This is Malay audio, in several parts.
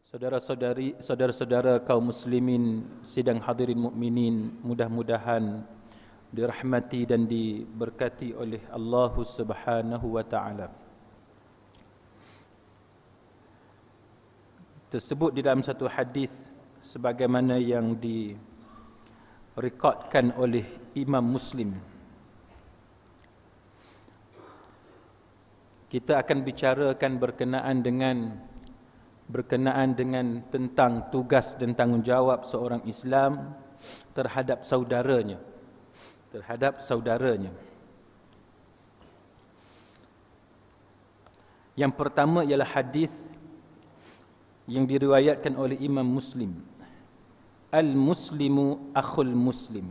Saudara-saudara kaum muslimin, sidang hadirin mukminin, mudah-mudahan dirahmati dan diberkati oleh Allah Subhanahu wa taala. Tersebut di dalam satu hadis sebagaimana yang direkodkan oleh Imam Muslim. Kita akan bicarakan berkenaan dengan tentang tugas dan tanggungjawab seorang Islam terhadap saudaranya. Yang pertama ialah hadis yang diriwayatkan oleh Imam Muslim. Al-muslimu akhul muslim,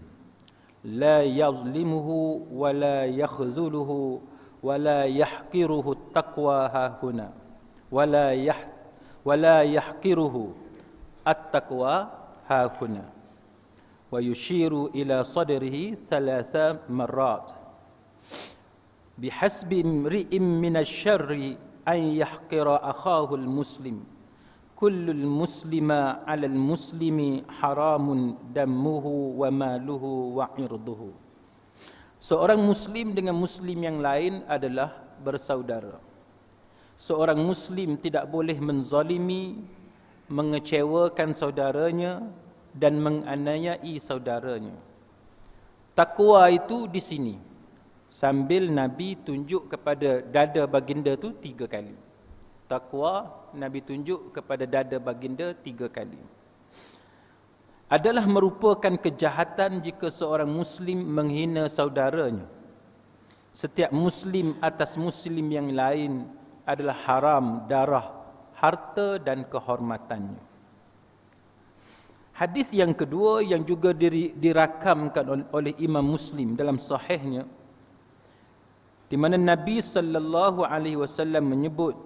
la yazlimuhu wa la yakhzuluhu wa la yahqiruhu taqwa hahuna ولا يحقره التقوى هاهنا ويشير إلى صدره 3 مرات بحسب امرئ من الشر أن يحقر أخاه المسلم كل المسلم على المسلم حرام دمه وماله وعرضه. Seorang muslim dengan muslim yang lain adalah bersaudara. Seorang muslim tidak boleh menzalimi, mengecewakan saudaranya dan menganiayai saudaranya. Takwa itu di sini. Sambil Nabi tunjuk kepada dada baginda tu 3 kali. Takwa Nabi tunjuk kepada dada baginda 3 kali. Adalah merupakan kejahatan jika seorang muslim menghina saudaranya. Setiap muslim atas muslim yang lain adalah haram darah, harta dan kehormatannya. Hadis yang kedua yang juga dirakamkan oleh Imam Muslim dalam sahihnya, di mana Nabi sallallahu alaihi wasallam menyebut,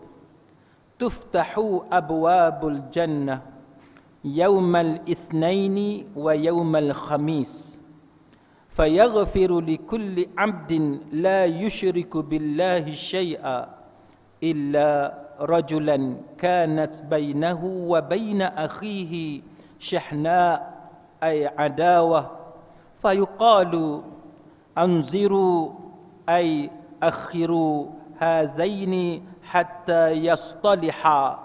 tuftahu abwabul jannah yaumal itsnaini wa yaumal khamis fayaghfiru likulli 'abdin la yusyriku billahi syai'a illa rajulan kanat bainahu wa baina akhihi syahna ay adawah fayuqalu anziru ay akhiru hazaini hatta yastaliha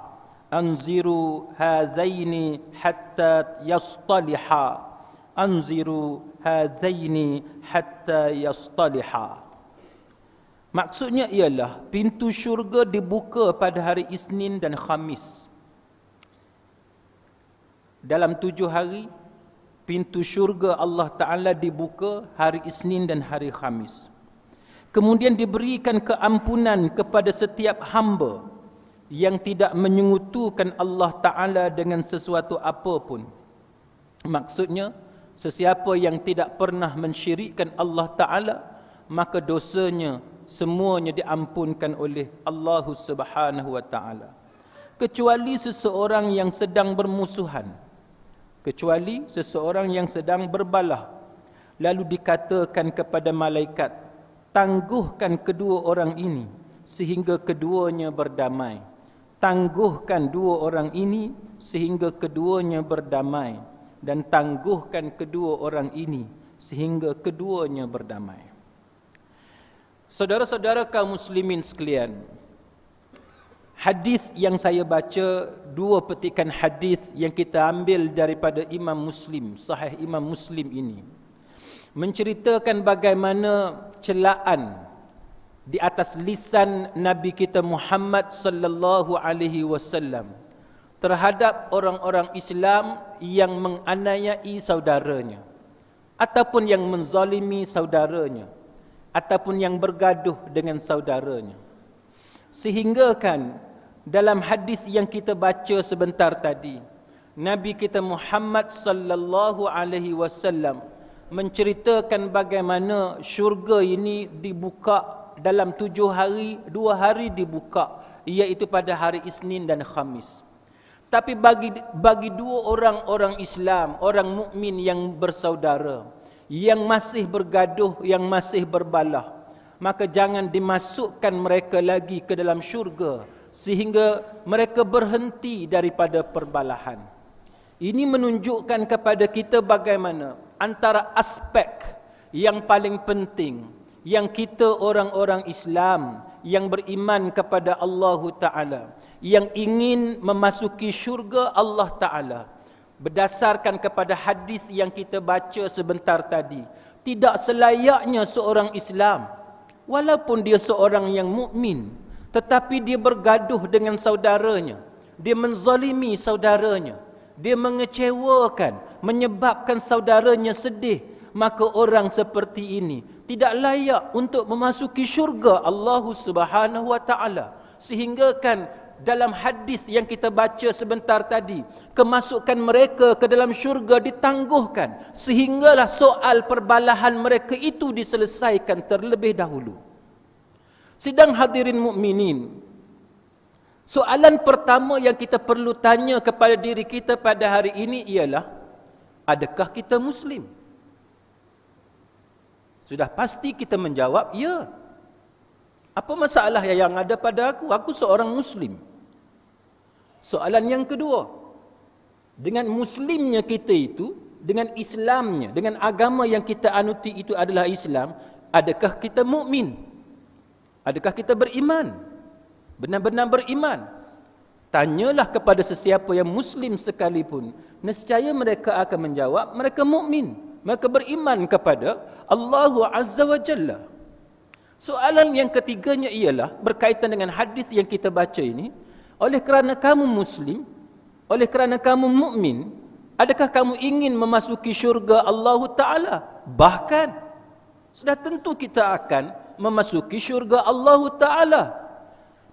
anziru hazaini hatta yastaliha anziru hazaini hatta yastaliha. Maksudnya ialah pintu syurga dibuka pada hari Isnin dan Khamis. Dalam 7 hari, pintu syurga Allah Ta'ala dibuka hari Isnin dan hari Khamis. Kemudian diberikan keampunan kepada setiap hamba yang tidak menyekutukan Allah Ta'ala dengan sesuatu apapun. Maksudnya, sesiapa yang tidak pernah mensyirikkan Allah Ta'ala, maka dosanya semuanya diampunkan oleh Allah Subhanahu wa taala, kecuali seseorang yang sedang bermusuhan, kecuali seseorang yang sedang berbalah. Lalu dikatakan kepada malaikat, tangguhkan kedua orang ini sehingga keduanya berdamai. Tangguhkan 2 orang ini sehingga keduanya berdamai, dan tangguhkan kedua orang ini sehingga keduanya berdamai. Saudara-saudara kaum muslimin sekalian, hadis yang saya baca, 2 petikan hadis yang kita ambil daripada Imam Muslim, Sahih Imam Muslim ini, menceritakan bagaimana celaan di atas lisan Nabi kita Muhammad sallallahu alaihi wasallam terhadap orang-orang Islam yang menganiayai saudaranya, ataupun yang menzalimi saudaranya, ataupun yang bergaduh dengan saudaranya. Sehingga kan dalam hadis yang kita baca sebentar tadi, Nabi kita Muhammad sallallahu alaihi wasallam menceritakan bagaimana syurga ini dibuka dalam 7 hari, 2 hari dibuka, iaitu pada hari Isnin dan Khamis. Tapi bagi 2 orang Islam, orang mukmin yang bersaudara, yang masih bergaduh, yang masih berbalah, maka jangan dimasukkan mereka lagi ke dalam syurga sehingga mereka berhenti daripada perbalahan. Ini menunjukkan kepada kita bagaimana antara aspek yang paling penting yang kita orang-orang Islam yang beriman kepada Allah Ta'ala, yang ingin memasuki syurga Allah Ta'ala, berdasarkan kepada hadis yang kita baca sebentar tadi, tidak selayaknya seorang Islam, walaupun dia seorang yang mukmin, tetapi dia bergaduh dengan saudaranya, dia menzalimi saudaranya, dia mengecewakan, menyebabkan saudaranya sedih, maka orang seperti ini tidak layak untuk memasuki syurga Allah Subhanahu wa taala. Sehingga kan dalam hadis yang kita baca sebentar tadi, kemasukan mereka ke dalam syurga ditangguhkan sehinggalah soal perbalahan mereka itu diselesaikan terlebih dahulu. Sidang hadirin mukminin, soalan pertama yang kita perlu tanya kepada diri kita pada hari ini ialah, adakah kita Muslim? Sudah pasti kita menjawab, ya. Apa masalah yang ada pada aku? Aku seorang Muslim. Soalan yang kedua, dengan Muslimnya kita itu, dengan Islamnya, dengan agama yang kita anuti itu adalah Islam, adakah kita mukmin? Adakah kita beriman? Benar-benar beriman? Tanyalah kepada sesiapa yang Muslim sekalipun, nescaya mereka akan menjawab, mereka mukmin. Mereka beriman kepada Allah Azza wa Jalla. Soalan yang ketiganya ialah berkaitan dengan hadis yang kita baca ini. Oleh kerana kamu Muslim, oleh kerana kamu mukmin, adakah kamu ingin memasuki syurga Allah Ta'ala? Bahkan, sudah tentu kita akan memasuki syurga Allah Ta'ala.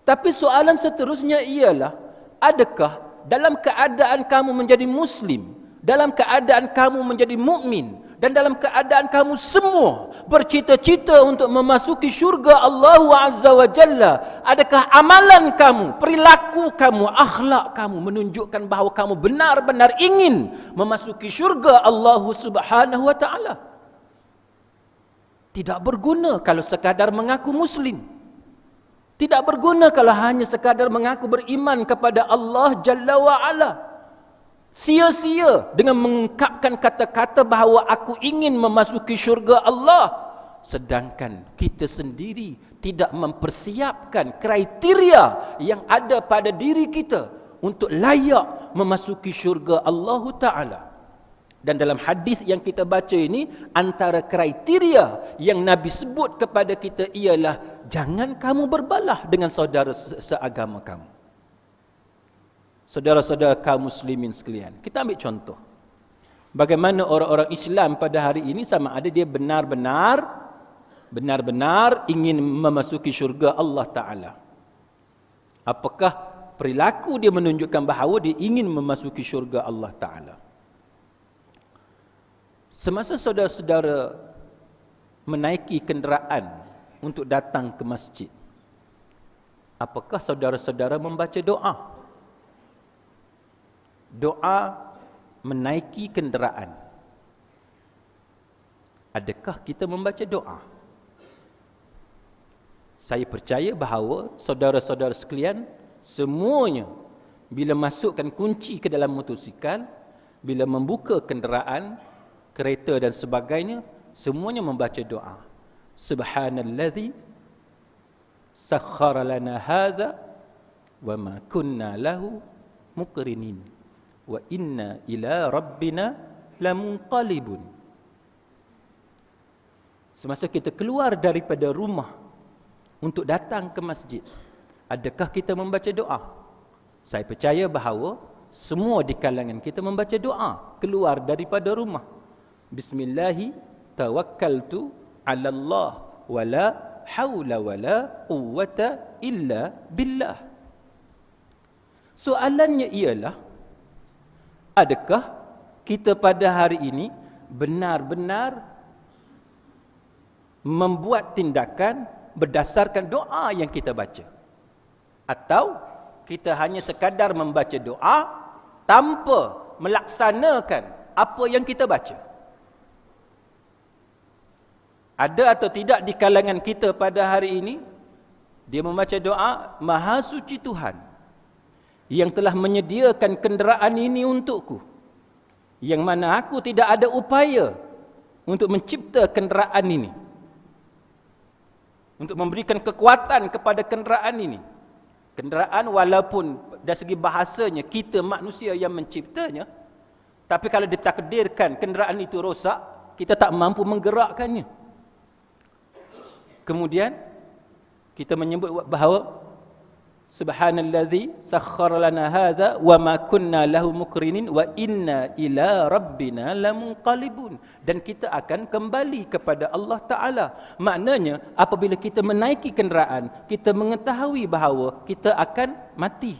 Tapi soalan seterusnya ialah, adakah dalam keadaan kamu menjadi Muslim, dalam keadaan kamu menjadi mukmin, dan dalam keadaan kamu semua bercita-cita untuk memasuki syurga Allah Azza wa Jalla, adakah amalan kamu, perilaku kamu, akhlak kamu menunjukkan bahawa kamu benar-benar ingin memasuki syurga Allah Subhanahu wa taala? Tidak berguna kalau sekadar mengaku Muslim. Tidak berguna kalau hanya sekadar mengaku beriman kepada Allah Jalla wa Ala. Sia-sia dengan mengungkapkan kata-kata bahawa aku ingin memasuki syurga Allah, sedangkan kita sendiri tidak mempersiapkan kriteria yang ada pada diri kita untuk layak memasuki syurga Allah Ta'ala. Dan dalam hadis yang kita baca ini, antara kriteria yang Nabi sebut kepada kita ialah, jangan kamu berbalah dengan saudara seagama kamu. Saudara-saudara kaum muslimin sekalian, kita ambil contoh bagaimana orang-orang Islam pada hari ini, sama ada dia benar-benar ingin memasuki syurga Allah Ta'ala. Apakah perilaku dia menunjukkan bahawa dia ingin memasuki syurga Allah Ta'ala? Semasa saudara-saudara menaiki kenderaan untuk datang ke masjid, apakah saudara-saudara membaca doa? Doa menaiki kenderaan. Adakah kita membaca doa? Saya percaya bahawa saudara-saudara sekalian semuanya bila masukkan kunci ke dalam motosikal, bila membuka kenderaan, kereta dan sebagainya, semuanya membaca doa. Subhanallazi sakhkhara lana hadza wa ma kunna lahu muqrinin wa inna ila rabbina lamunqalibun. Semasa kita keluar daripada rumah untuk datang ke masjid, adakah kita membaca doa? Saya percaya bahawa semua di kalangan kita membaca doa keluar daripada rumah. Bismillahi tawakkaltu 'ala Allah wa la haula wa la quwwata illa billah. Soalannya ialah, adakah kita pada hari ini benar-benar membuat tindakan berdasarkan doa yang kita baca? Atau kita hanya sekadar membaca doa tanpa melaksanakan apa yang kita baca? Ada atau tidak di kalangan kita pada hari ini Dia membaca doa, Maha Suci Tuhan yang telah menyediakan kenderaan ini untukku, yang mana aku tidak ada upaya untuk mencipta kenderaan ini, untuk memberikan kekuatan kepada kenderaan ini. Kenderaan walaupun dari segi bahasanya kita manusia yang menciptanya, tapi kalau ditakdirkan kenderaan itu rosak, kita tak mampu menggerakkannya. Kemudian kita menyebut bahawa Subhanallazi sakhkhara lana hadza wa ma kunna lahu muqrinin wa inna ila rabbina lamunqalibun. Dan kita akan kembali kepada Allah Ta'ala. Maknanya apabila kita menaiki kenderaan, kita mengetahui bahawa kita akan mati.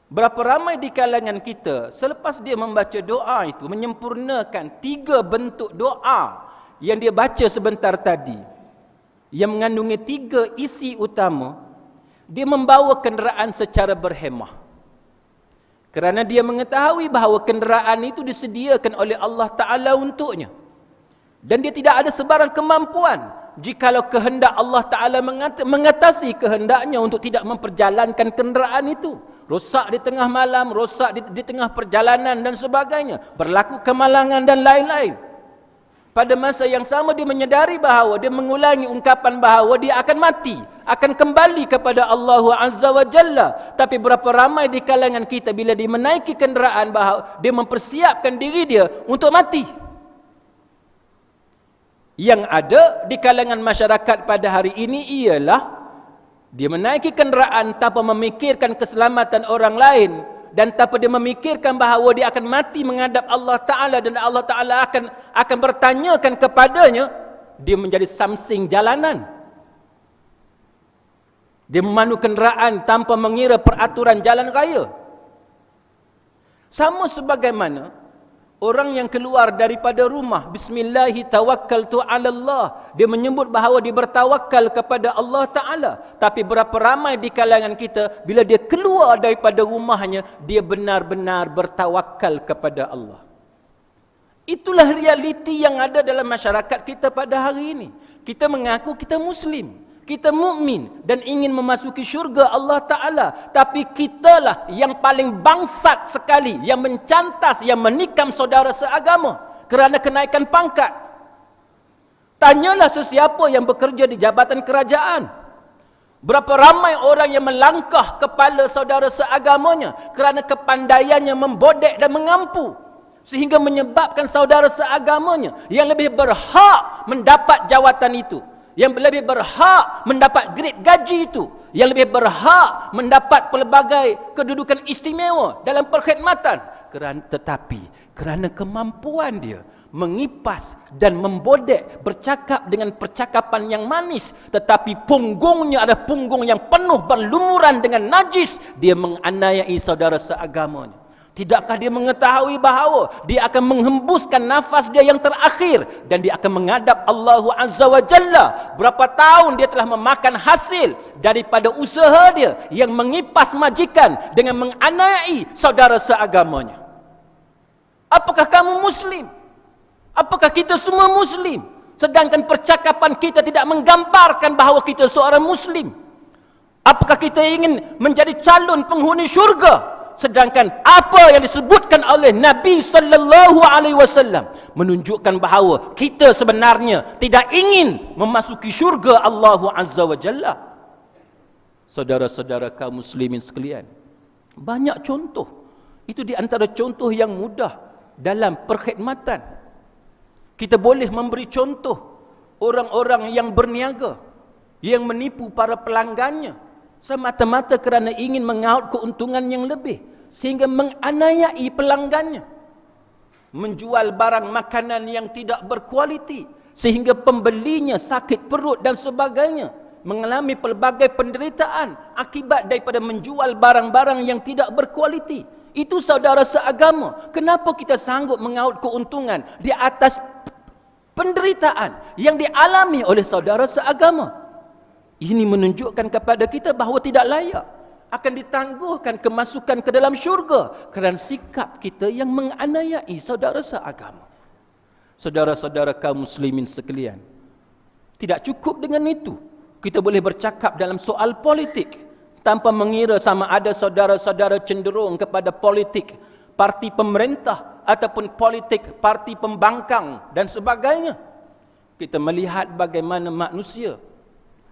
Berapa ramai di kalangan kita selepas dia membaca doa itu, menyempurnakan 3 bentuk doa yang dia baca sebentar tadi, yang mengandungi 3 isi utama, dia membawa kenderaan secara berhemah. Kerana dia mengetahui bahawa kenderaan itu disediakan oleh Allah Ta'ala untuknya. Dan dia tidak ada sebarang kemampuan jikalau kehendak Allah Ta'ala mengatasi kehendaknya untuk tidak memperjalankan kenderaan itu. Rosak di tengah malam, rosak di tengah perjalanan dan sebagainya. Berlaku kemalangan dan lain-lain. Pada masa yang sama dia menyedari bahawa dia mengulangi ungkapan bahawa dia akan mati, akan kembali kepada Allah Azza wa Jalla. Tapi berapa ramai di kalangan kita bila dia menaiki kenderaan bahawa dia mempersiapkan diri dia untuk mati. Yang ada di kalangan masyarakat pada hari ini ialah dia menaiki kenderaan tanpa memikirkan keselamatan orang lain, dan tanpa dia memikirkan bahawa dia akan mati menghadap Allah Ta'ala, dan Allah Ta'ala akan bertanyakan kepadanya. Dia menjadi samsing jalanan. Dia memandu kenderaan tanpa mengira peraturan jalan raya. Sama sebagaimana orang yang keluar daripada rumah, Bismillahi tawakkaltu ala Allah, dia menyebut bahawa dia bertawakal kepada Allah Ta'ala. Tapi berapa ramai di kalangan kita, bila dia keluar daripada rumahnya, dia benar-benar bertawakal kepada Allah. Itulah realiti yang ada dalam masyarakat kita pada hari ini. Kita mengaku kita Muslim, kita mukmin dan ingin memasuki syurga Allah Ta'ala. Tapi kitalah yang paling bangsat sekali, yang mencantas, yang menikam saudara seagama kerana kenaikan pangkat. Tanyalah sesiapa yang bekerja di jabatan kerajaan. Berapa ramai orang yang melangkah kepala saudara seagamanya kerana kepandaiannya membodek dan mengampu, sehingga menyebabkan saudara seagamanya yang lebih berhak mendapat jawatan itu, yang lebih berhak mendapat grade gaji itu, yang lebih berhak mendapat pelbagai kedudukan istimewa dalam perkhidmatan, tetapi kerana kemampuan dia mengipas dan membodek, bercakap dengan percakapan yang manis, tetapi punggungnya adalah punggung yang penuh berlumuran dengan najis, dia menganiayai saudara seagamanya. Tidakkah dia mengetahui bahawa dia akan menghembuskan nafas dia yang terakhir dan dia akan menghadap Allah Azza wa Jalla? Berapa tahun dia telah memakan hasil daripada usaha dia yang mengipas majikan dengan menganiayai saudara seagamanya. Apakah kamu Muslim? Apakah kita semua Muslim? Sedangkan percakapan kita tidak menggambarkan bahawa kita seorang Muslim. Apakah kita ingin menjadi calon penghuni syurga? Sedangkan apa yang disebutkan oleh Nabi sallallahu alaihi wasallam menunjukkan bahawa kita sebenarnya tidak ingin memasuki syurga Allah Azza wa Jalla. Saudara-saudara kaum muslimin sekalian, banyak contoh. Itu di antara contoh yang mudah dalam perkhidmatan. Kita boleh memberi contoh orang-orang yang berniaga, yang menipu para pelanggannya semata-mata kerana ingin mengaut keuntungan yang lebih, sehingga menganiayai pelanggannya, menjual barang makanan yang tidak berkualiti sehingga pembelinya sakit perut dan sebagainya, mengalami pelbagai penderitaan akibat daripada menjual barang-barang yang tidak berkualiti. Itu saudara seagama. Kenapa kita sanggup mengaut keuntungan di atas penderitaan yang dialami oleh saudara seagama? Ini menunjukkan kepada kita bahawa tidak layak akan ditangguhkan kemasukan ke dalam syurga kerana sikap kita yang menganiayai saudara seagama. Saudara-saudara kaum muslimin sekalian, tidak cukup dengan itu. Kita boleh bercakap dalam soal politik tanpa mengira sama ada saudara-saudara cenderung kepada politik parti pemerintah ataupun politik parti pembangkang dan sebagainya. Kita melihat bagaimana manusia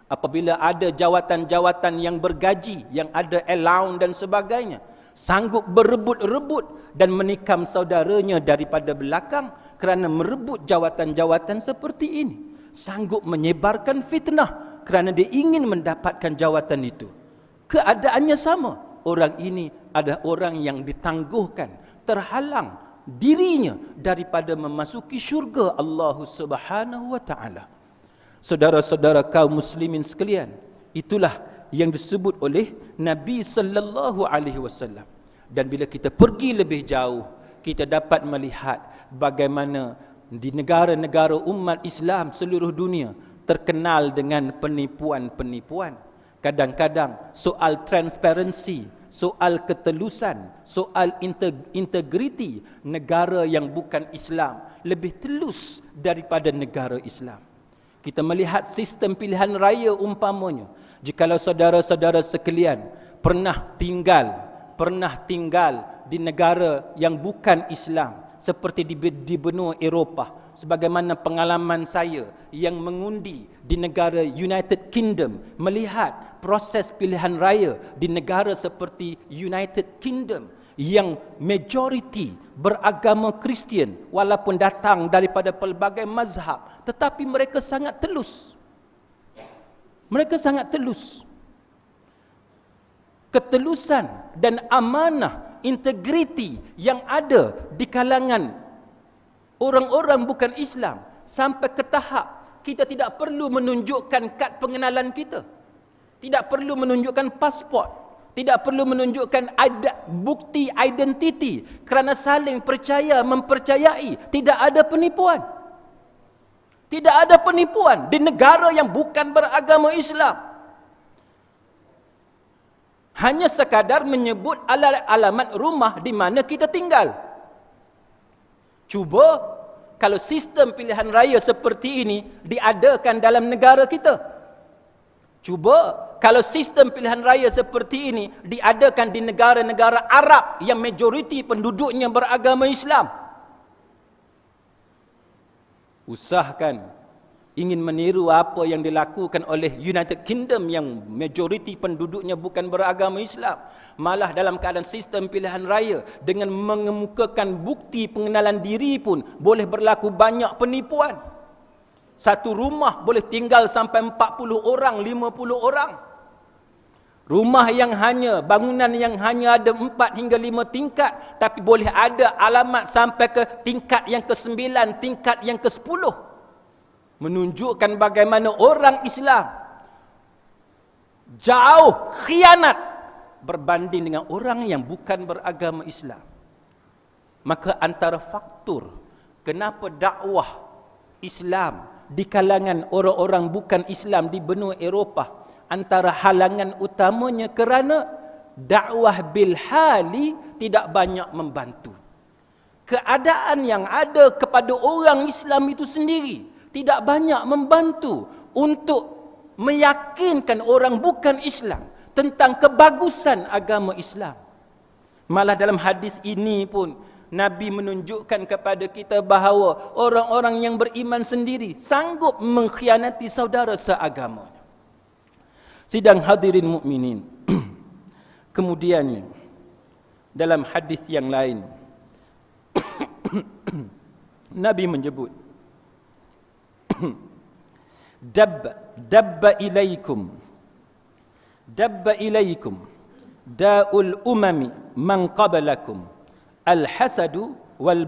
apabila ada jawatan-jawatan yang bergaji, yang ada allowance dan sebagainya, sanggup berebut-rebut dan menikam saudaranya daripada belakang kerana merebut jawatan-jawatan seperti ini. Sanggup menyebarkan fitnah kerana dia ingin mendapatkan jawatan itu. Keadaannya sama. Orang ini adalah orang yang ditangguhkan, terhalang dirinya daripada memasuki syurga Allah Subhanahu wa taala. Saudara-saudara kaum muslimin sekalian, itulah yang disebut oleh Nabi sallallahu alaihi wasallam. Dan bila kita pergi lebih jauh, kita dapat melihat bagaimana di negara-negara umat Islam seluruh dunia terkenal dengan penipuan-penipuan. Kadang-kadang soal transparansi, soal ketelusan, soal integriti negara yang bukan Islam lebih telus daripada negara Islam. Kita melihat sistem pilihan raya umpamanya. Jikalau saudara-saudara sekalian pernah tinggal di negara yang bukan Islam seperti di benua Eropah, sebagaimana pengalaman saya yang mengundi di negara United Kingdom, melihat proses pilihan raya di negara seperti United Kingdom yang majoriti beragama Kristian walaupun datang daripada pelbagai mazhab, tetapi mereka sangat telus. Mereka sangat telus. Ketelusan dan amanah, integriti yang ada di kalangan orang-orang bukan Islam sampai ke tahap kita tidak perlu menunjukkan kad pengenalan kita, tidak perlu menunjukkan pasport, tidak perlu menunjukkan bukti identiti kerana saling percaya mempercayai. Tidak ada penipuan. Tidak ada penipuan di negara yang bukan beragama Islam. Hanya sekadar menyebut alamat rumah di mana kita tinggal. Cuba kalau sistem pilihan raya seperti ini diadakan dalam negara kita. Cuba kalau sistem pilihan raya seperti ini diadakan di negara-negara Arab yang majoriti penduduknya beragama Islam. Usahakan ingin meniru apa yang dilakukan oleh United Kingdom yang majoriti penduduknya bukan beragama Islam. Malah dalam keadaan sistem pilihan raya dengan mengemukakan bukti pengenalan diri pun boleh berlaku banyak penipuan. Satu rumah boleh tinggal sampai 40 orang, 50 orang. Rumah yang bangunan yang hanya ada 4 hingga 5 tingkat, tapi boleh ada alamat sampai ke tingkat yang ke-9, tingkat yang ke-10. Menunjukkan bagaimana orang Islam jauh khianat berbanding dengan orang yang bukan beragama Islam. Maka antara faktor kenapa dakwah Islam di kalangan orang-orang bukan Islam di benua Eropah, antara halangan utamanya kerana dakwah bilhali tidak banyak membantu. Keadaan yang ada kepada orang Islam itu sendiri tidak banyak membantu untuk meyakinkan orang bukan Islam tentang kebagusan agama Islam. Malah dalam hadis ini pun Nabi menunjukkan kepada kita bahawa orang-orang yang beriman sendiri sanggup mengkhianati saudara seagamanya. Sidang hadirin mukminin. Kemudiannya dalam hadis yang lain Nabi menyebut dabba ilaikum da'ul umami man qablakum al-hasadu wal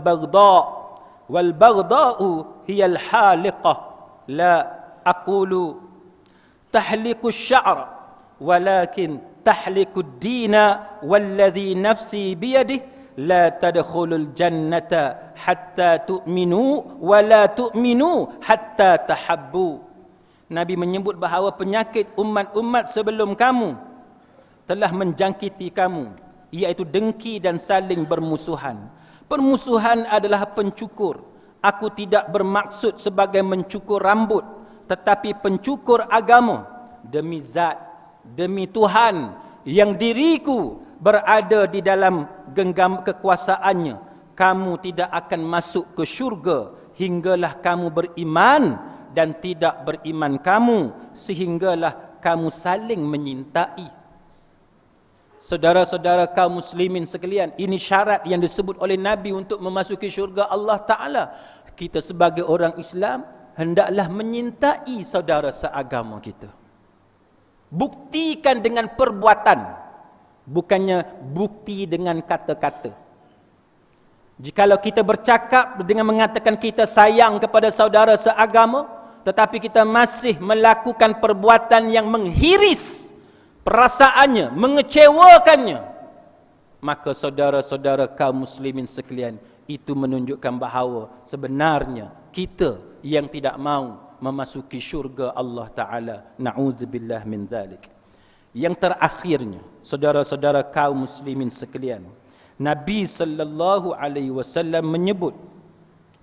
baghda'u hiya al-haliqah la aqulu tahliku asy-sya'r walakin tahliku ad-dina walladhi nafsi biyadihi la tadkhulul jannata hatta tu'minu wa la tu'minu hatta tahabbu. Nabi menyebut bahawa penyakit umat-umat sebelum kamu telah menjangkiti kamu, iaitu dengki dan saling bermusuhan. Permusuhan adalah pencukur. Aku tidak bermaksud sebagai mencukur rambut, tetapi pencukur agama. demi zat, demi Tuhan yang diriku berada di dalam genggam kekuasaannya, kamu tidak akan masuk ke syurga hinggalah kamu beriman, dan tidak beriman kamu sehinggalah kamu saling menyintai. Saudara-saudara kaum muslimin sekalian, ini syarat yang disebut oleh Nabi untuk memasuki syurga Allah Ta'ala. Kita sebagai orang Islam hendaklah menyintai saudara seagama kita. Buktikan dengan perbuatan, bukannya bukti dengan kata-kata. Jikalau kita bercakap dengan mengatakan kita sayang kepada saudara seagama, tetapi kita masih melakukan perbuatan yang menghiris perasaannya, mengecewakannya, maka saudara-saudara kaum muslimin sekalian, itu menunjukkan bahawa sebenarnya kita yang tidak mau memasuki syurga Allah Ta'ala. Na'udzubillah min dzalik. Yang terakhirnya, saudara-saudara kaum muslimin sekalian, Nabi sallallahu alaihi wasallam menyebut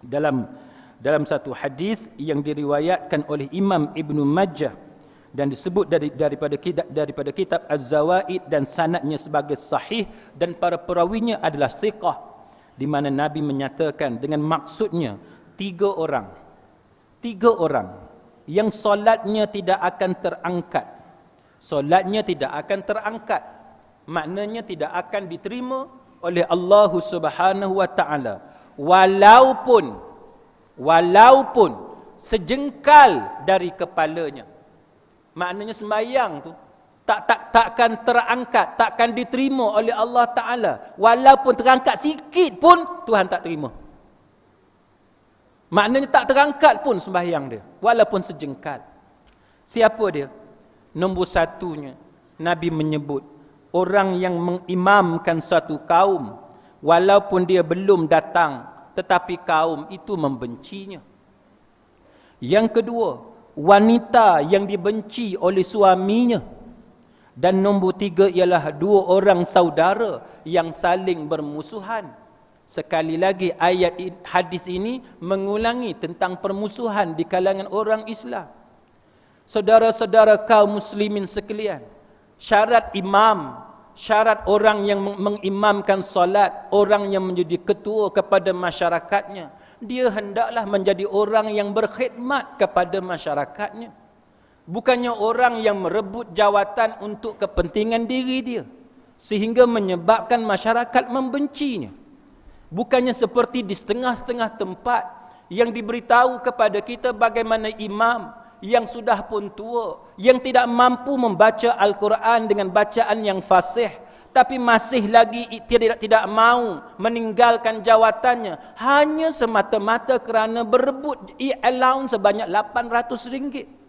dalam satu hadis yang diriwayatkan oleh Imam Ibn Majah dan disebut daripada kitab Az-Zawaid, dan sanadnya sebagai sahih, dan para perawinya adalah thiqah, di mana Nabi menyatakan dengan maksudnya tiga orang yang solatnya tidak akan terangkat. Solatnya tidak akan terangkat, maknanya tidak akan diterima oleh Allah Subhanahu wa Ta'ala, walaupun sejengkal dari kepalanya. Maknanya sembahyang tu takkan terangkat, takkan diterima oleh Allah Ta'ala. Walaupun terangkat sikit pun Tuhan tak terima. Maknanya tak terangkat pun sembahyang dia, walaupun sejengkal. Siapa dia? Nombor satunya, Nabi menyebut orang yang mengimamkan satu kaum, walaupun dia belum datang, tetapi kaum itu membencinya. Yang kedua, wanita yang dibenci oleh suaminya. Dan nombor tiga ialah dua orang saudara yang saling bermusuhan. Sekali lagi hadis ini mengulangi tentang permusuhan di kalangan orang Islam. Saudara-saudara kaum muslimin sekalian, syarat imam, syarat orang yang mengimamkan solat, orang yang menjadi ketua kepada masyarakatnya, dia hendaklah menjadi orang yang berkhidmat kepada masyarakatnya. Bukannya orang yang merebut jawatan untuk kepentingan diri dia, sehingga menyebabkan masyarakat membencinya. Bukannya seperti di setengah-setengah tempat yang diberitahu kepada kita bagaimana imam yang sudah pun tua, yang tidak mampu membaca Al-Quran dengan bacaan yang fasih, tapi masih lagi tidak mau meninggalkan jawatannya hanya semata-mata kerana berebut allowance sebanyak RM800.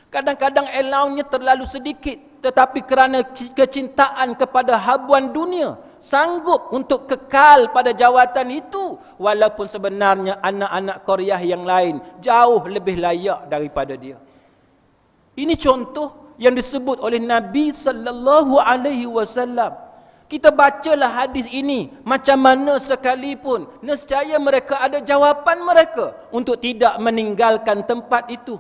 Kadang-kadang allowance-nya terlalu sedikit, tetapi kerana kecintaan kepada habuan dunia, sanggup untuk kekal pada jawatan itu, walaupun sebenarnya anak-anak Korea yang lain jauh lebih layak daripada dia. Ini contoh yang disebut oleh Nabi sallallahu alaihi wasallam. Kita bacalah hadis ini macam mana sekalipun, nescaya mereka ada jawapan mereka untuk tidak meninggalkan tempat itu.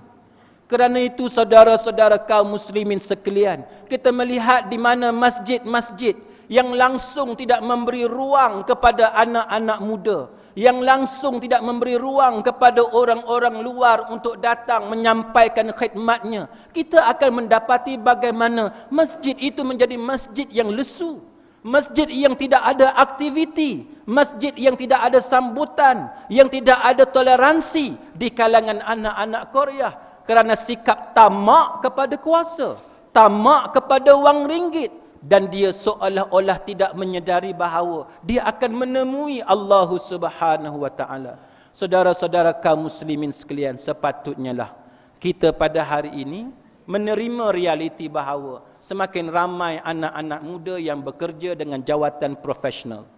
Kerana itu saudara-saudara kaum muslimin sekalian, kita melihat di mana masjid-masjid yang langsung tidak memberi ruang kepada anak-anak muda, yang langsung tidak memberi ruang kepada orang-orang luar untuk datang menyampaikan khidmatnya, kita akan mendapati bagaimana masjid itu menjadi masjid yang lesu, masjid yang tidak ada aktiviti, masjid yang tidak ada sambutan, yang tidak ada toleransi di kalangan anak-anak Korea. Kerana sikap tamak kepada kuasa, tamak kepada wang ringgit, dan dia seolah-olah tidak menyedari bahawa dia akan menemui Allah Subhanahu wa Ta'ala. Saudara-saudara kaum muslimin sekalian, sepatutnya lah kita pada hari ini menerima realiti bahawa semakin ramai anak-anak muda yang bekerja dengan jawatan profesional,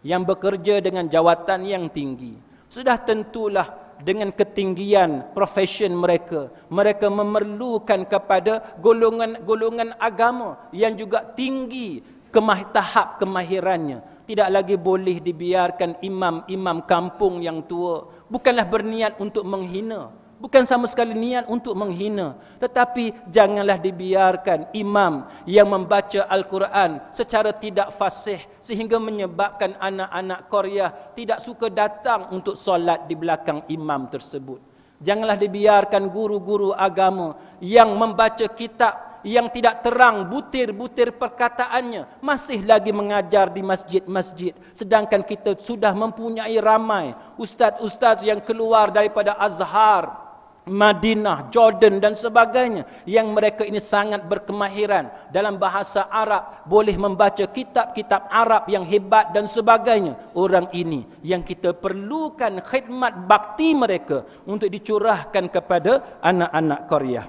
yang bekerja dengan jawatan yang tinggi. Sudah tentulah dengan ketinggian profession mereka, mereka memerlukan kepada golongan agama yang juga tinggi tahap kemahirannya. Tidak lagi boleh dibiarkan imam-imam kampung yang tua, bukanlah berniat untuk menghina, Bukan sama sekali niat untuk menghina. Tetapi janganlah dibiarkan imam yang membaca Al-Quran secara tidak fasih sehingga menyebabkan anak-anak Korea tidak suka datang untuk solat di belakang imam tersebut. Janganlah dibiarkan guru-guru agama yang membaca kitab yang tidak terang butir-butir perkataannya masih lagi mengajar di masjid-masjid, sedangkan kita sudah mempunyai ramai ustaz-ustaz yang keluar daripada Azhar, Madinah, Jordan dan sebagainya, yang mereka ini sangat berkemahiran dalam bahasa Arab, boleh membaca kitab-kitab Arab yang hebat dan sebagainya. Orang ini yang kita perlukan khidmat bakti mereka untuk dicurahkan kepada anak-anak Korea.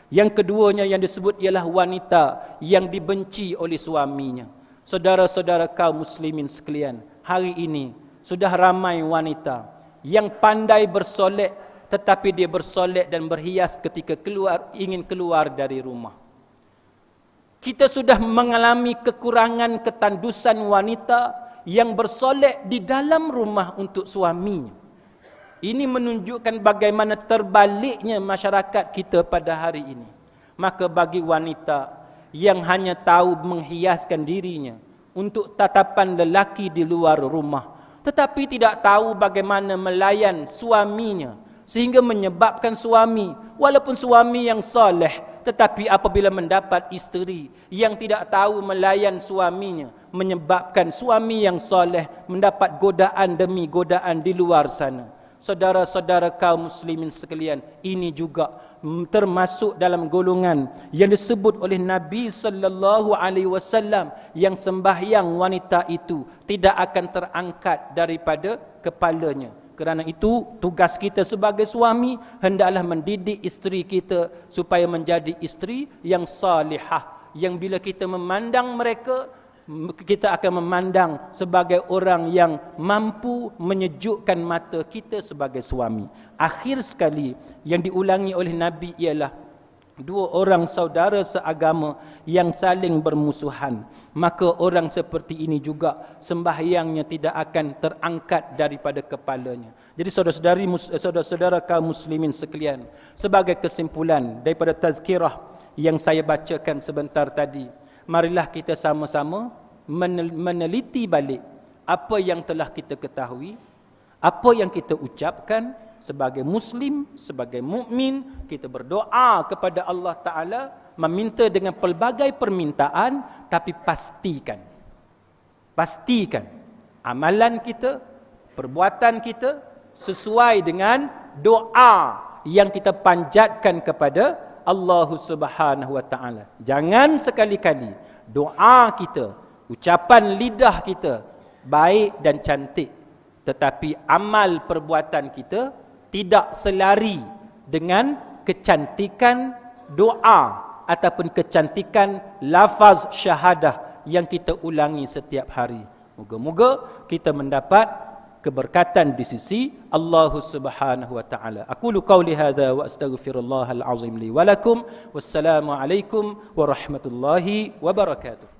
Yang keduanya yang disebut ialah wanita yang dibenci oleh suaminya. Saudara-saudara kaum muslimin sekalian, hari ini sudah ramai wanita yang pandai bersolek, tetapi dia bersolek dan berhias ketika ingin keluar dari rumah. Kita sudah mengalami kekurangan ketandusan wanita yang bersolek di dalam rumah untuk suaminya. Ini menunjukkan bagaimana terbaliknya masyarakat kita pada hari ini. Maka bagi wanita yang hanya tahu menghiaskan dirinya untuk tatapan lelaki di luar rumah, tetapi tidak tahu bagaimana melayan suaminya, sehingga menyebabkan suami, walaupun suami yang soleh, tetapi apabila mendapat isteri yang tidak tahu melayan suaminya, menyebabkan suami yang soleh mendapat godaan demi godaan di luar sana. Saudara-saudara kaum muslimin sekalian, ini juga termasuk dalam golongan yang disebut oleh Nabi sallallahu alaihi wasallam yang sembahyang wanita itu tidak akan terangkat daripada kepalanya. Kerana itu tugas kita sebagai suami hendaklah mendidik isteri kita supaya menjadi isteri yang salihah, yang bila kita memandang mereka, kita akan memandang sebagai orang yang mampu menyejukkan mata kita sebagai suami. Akhir sekali yang diulangi oleh Nabi ialah dua orang saudara seagama yang saling bermusuhan. Maka orang seperti ini juga sembahyangnya tidak akan terangkat daripada kepalanya. Jadi saudara-saudara kaum muslimin sekalian, sebagai kesimpulan daripada tazkirah yang saya bacakan sebentar tadi, marilah kita sama-sama meneliti balik apa yang telah kita ketahui, apa yang kita ucapkan sebagai muslim, sebagai mukmin. Kita berdoa kepada Allah Ta'ala, meminta dengan pelbagai permintaan, tapi pastikan amalan kita, perbuatan kita sesuai dengan doa yang kita panjatkan kepada Allah Subhanahu wa Ta'ala. Jangan sekali-kali doa kita, ucapan lidah kita baik dan cantik, tetapi amal perbuatan kita tidak selari dengan kecantikan doa ataupun kecantikan lafaz syahadah yang kita ulangi setiap hari. Moga-moga kita mendapat keberkatan di sisi Allah Subhanahu wa Ta'ala. Aqulu qawli hadza wa astaghfirullahal azim li wa lakum. Wassalamu alaikum warahmatullahi wabarakatuh.